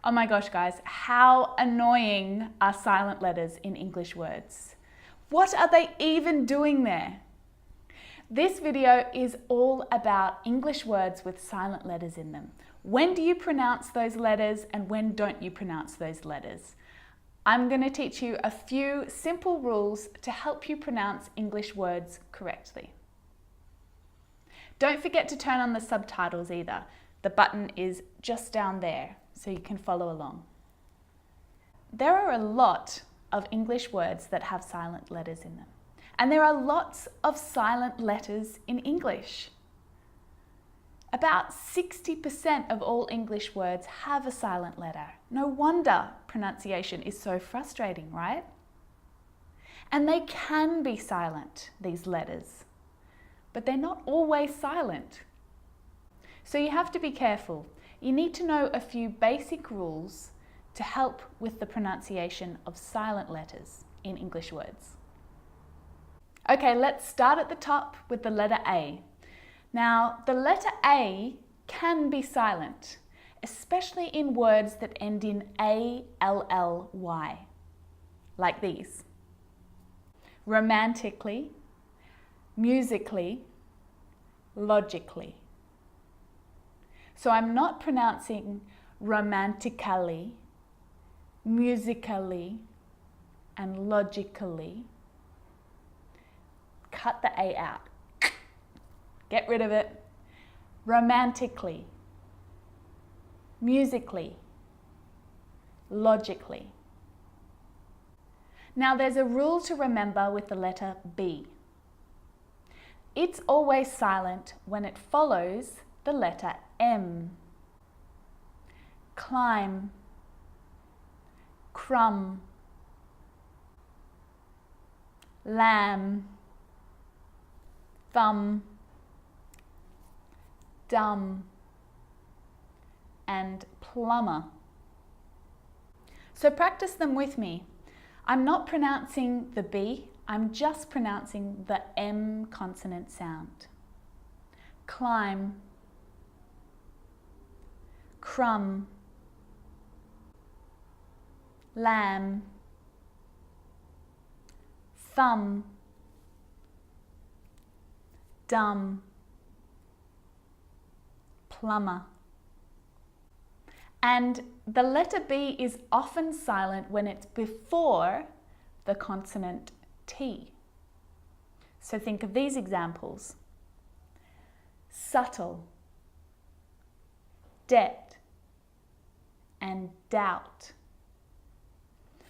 Oh my gosh, guys, how annoying are silent letters in English words? What are they even doing there? This video is all about English words with silent letters in them. When do you pronounce those letters and when don't you pronounce those letters? I'm going to teach you a few simple rules to help you pronounce English words correctly. Don't forget to turn on the subtitles either. The button is just down there, so you can follow along. There are a lot of English words that have silent letters in them. And there are lots of silent letters in English. About 60% of all English words have a silent letter. No wonder pronunciation is so frustrating, right? And they can be silent, these letters, but they're not always silent. So you have to be careful. You need to know a few basic rules to help with the pronunciation of silent letters in English words. Okay, let's start at the top with the letter A. Now, the letter A can be silent, especially in words that end in A-L-L-Y, like these. Romantically, musically, logically. So I'm not pronouncing romantically, musically, and logically. Cut the A out. Get rid of it. Romantically, musically, logically. Now there's a rule to remember with the letter B. It's always silent when it follows the letter M. Climb, crumb, lamb, thumb, dumb, and plumber. So practice them with me. I'm not pronouncing the B, I'm just pronouncing the M consonant sound. Climb, crumb, lamb, thumb, dumb, plumber. And the letter B is often silent when it's before the consonant T. So think of these examples. Subtle, debt, and doubt.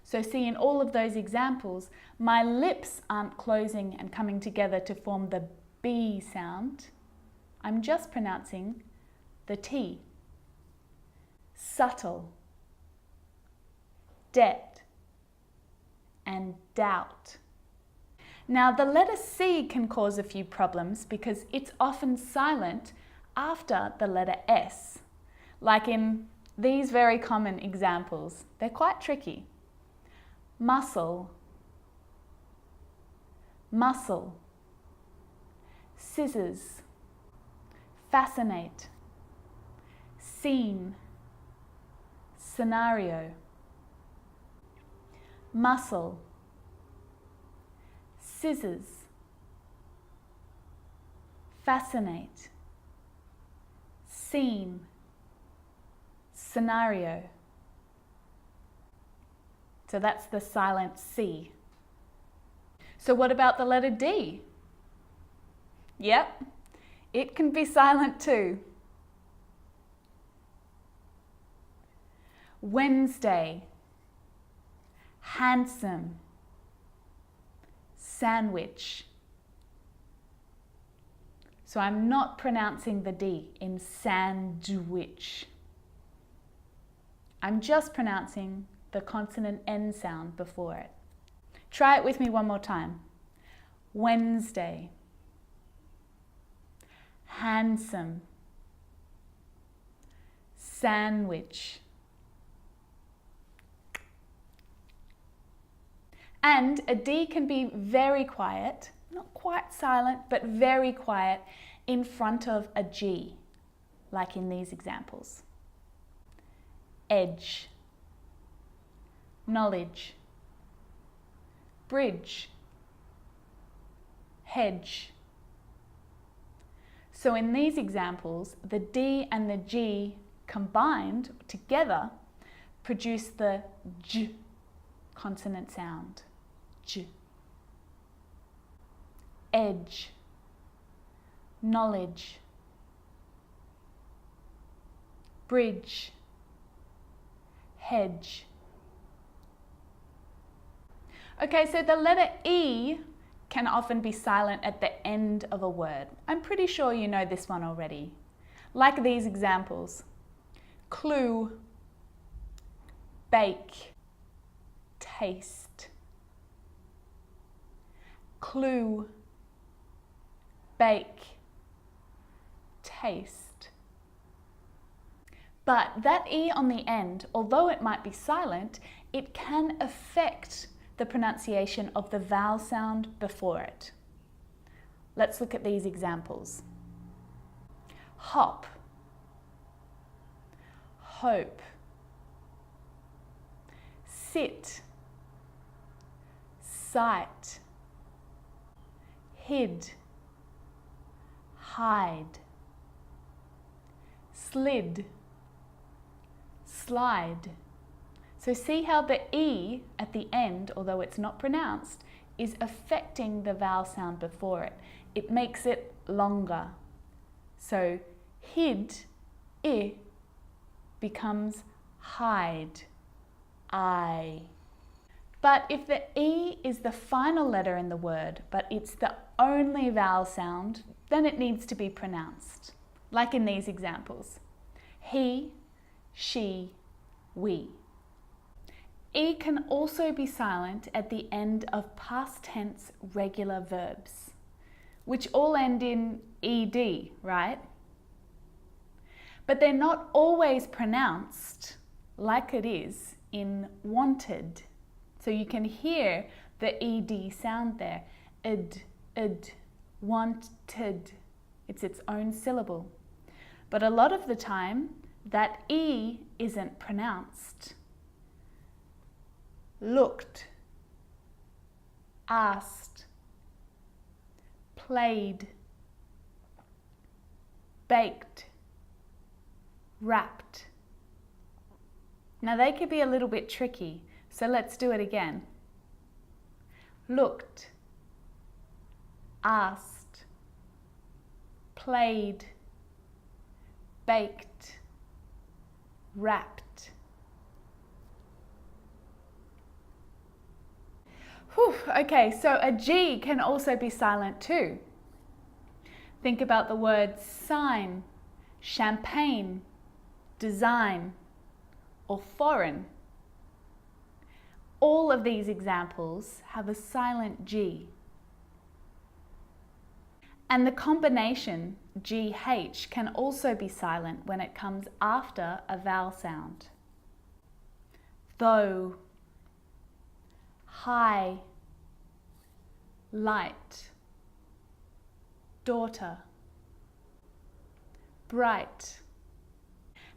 So see, in all of those examples, my lips aren't closing and coming together to form the B sound. I'm just pronouncing the T. Subtle, debt, and doubt. Now the letter C can cause a few problems because it's often silent after the letter S, like in these very common examples. They're quite tricky. Muscle, muscle, scissors, fascinate, scene, scenario. Muscle, scissors, fascinate, scene, scenario. So that's the silent C. So what about the letter D? Yep, it can be silent too. Wednesday, handsome, sandwich. So I'm not pronouncing the D in sandwich. I'm just pronouncing the consonant N sound before it. Try it with me one more time. Wednesday, handsome, sandwich. And a D can be very quiet, not quite silent, but very quiet in front of a G, like in these examples. edge, knowledge, bridge, hedge. So in these examples, the D and the G combined together produce the J consonant sound. J. Edge, knowledge, bridge, hedge. Okay, so the letter E can often be silent at the end of a word. I'm pretty sure you know this one already. Like these examples: clue, bake, taste. Clue, bake, taste. But that E on the end, although it might be silent, it can affect the pronunciation of the vowel sound before it. Let's look at these examples. Hop, hope, sit, sight, hid, hide, slid, slide. So see how the E at the end, although it's not pronounced, is affecting the vowel sound before it. It makes it longer. So hid, I, becomes hide, I. But if the E is the final letter in the word, but it's the only vowel sound, then it needs to be pronounced, like in these examples. He, she, we. E can also be silent at the end of past tense regular verbs, which all end in ed, right? But they're not always pronounced like it is in wanted. So you can hear the ed sound there. Id, wanted. It's its own syllable. But a lot of the time, that E isn't pronounced. Looked, asked, played, baked, wrapped. Now they could be a little bit tricky, so let's do it again. Looked, asked, played, baked, wrapped. Whew, okay, so a G can also be silent too. Think about the words sign, champagne, design, or foreign. All of these examples have a silent G. And the combination GH can also be silent when it comes after a vowel sound. Though, high, light, daughter, bright.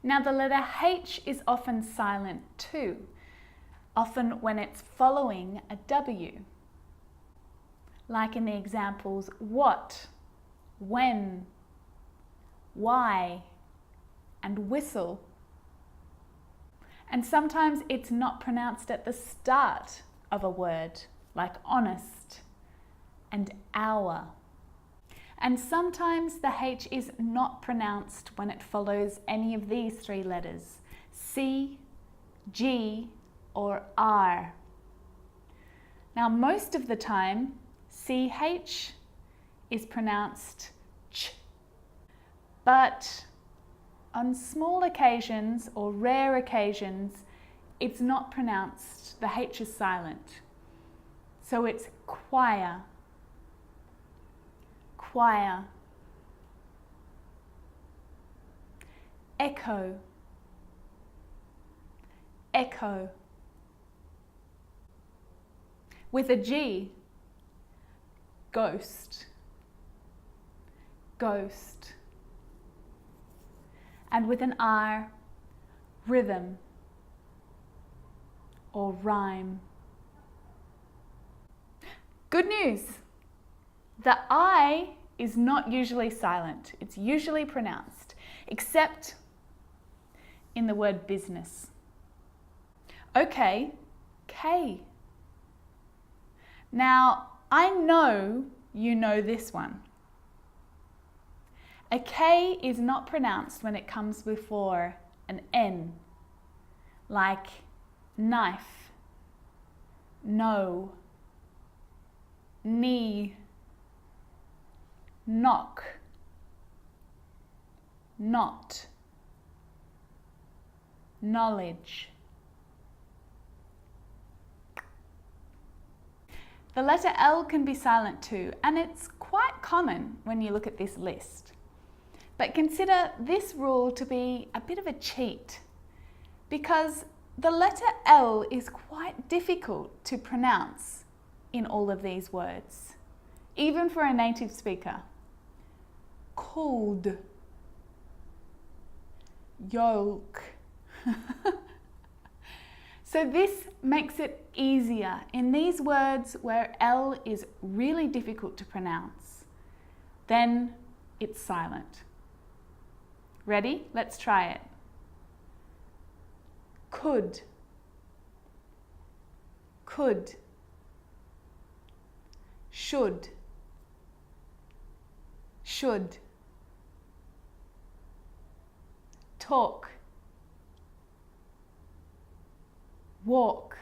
Now the letter H is often silent too, often when it's following a W. Like in the examples what, when, why, and whistle. And sometimes it's not pronounced at the start of a word, like honest and hour. And sometimes the H is not pronounced when it follows any of these three letters, C, G, or R. Now most of the time, CH is pronounced ch. But on small occasions or rare occasions, it's not pronounced, the H is silent. So it's choir, choir, echo, echo. With a G, ghost, ghost. And with an R, rhythm, or rhyme. Good news! The I is not usually silent. It's usually pronounced, except in the word business. Okay, K. Now, I know you know this one. A K is not pronounced when it comes before an N, like knife, no, knee, knock, not, knowledge. The letter L can be silent too, and it's quite common when you look at this list. But consider this rule to be a bit of a cheat, because the letter L is quite difficult to pronounce in all of these words, even for a native speaker. Cold, yolk. So this makes it easier in these words where L is really difficult to pronounce. Then it's silent. Ready? Let's try it. Could, could, should, should, talk, walk,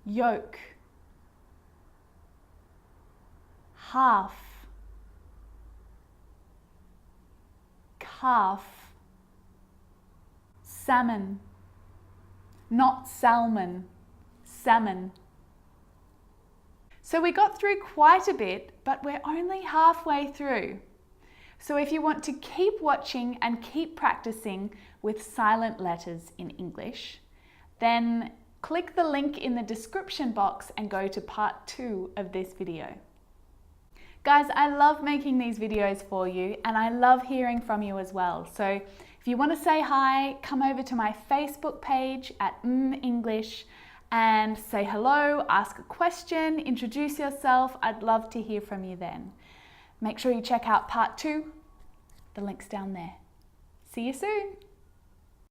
yoke, half, calf, salmon, not salmon, salmon. So we got through quite a bit, but we're only halfway through. So if you want to keep watching and keep practicing with silent letters in English, then click the link in the description box and go to part 2 of this video. Guys, I love making these videos for you, and I love hearing from you as well. So if you want to say hi, come over to my Facebook page at English and say hello, ask a question, introduce yourself. I'd love to hear from you then. Make sure you check out part 2. The link's down there. See you soon.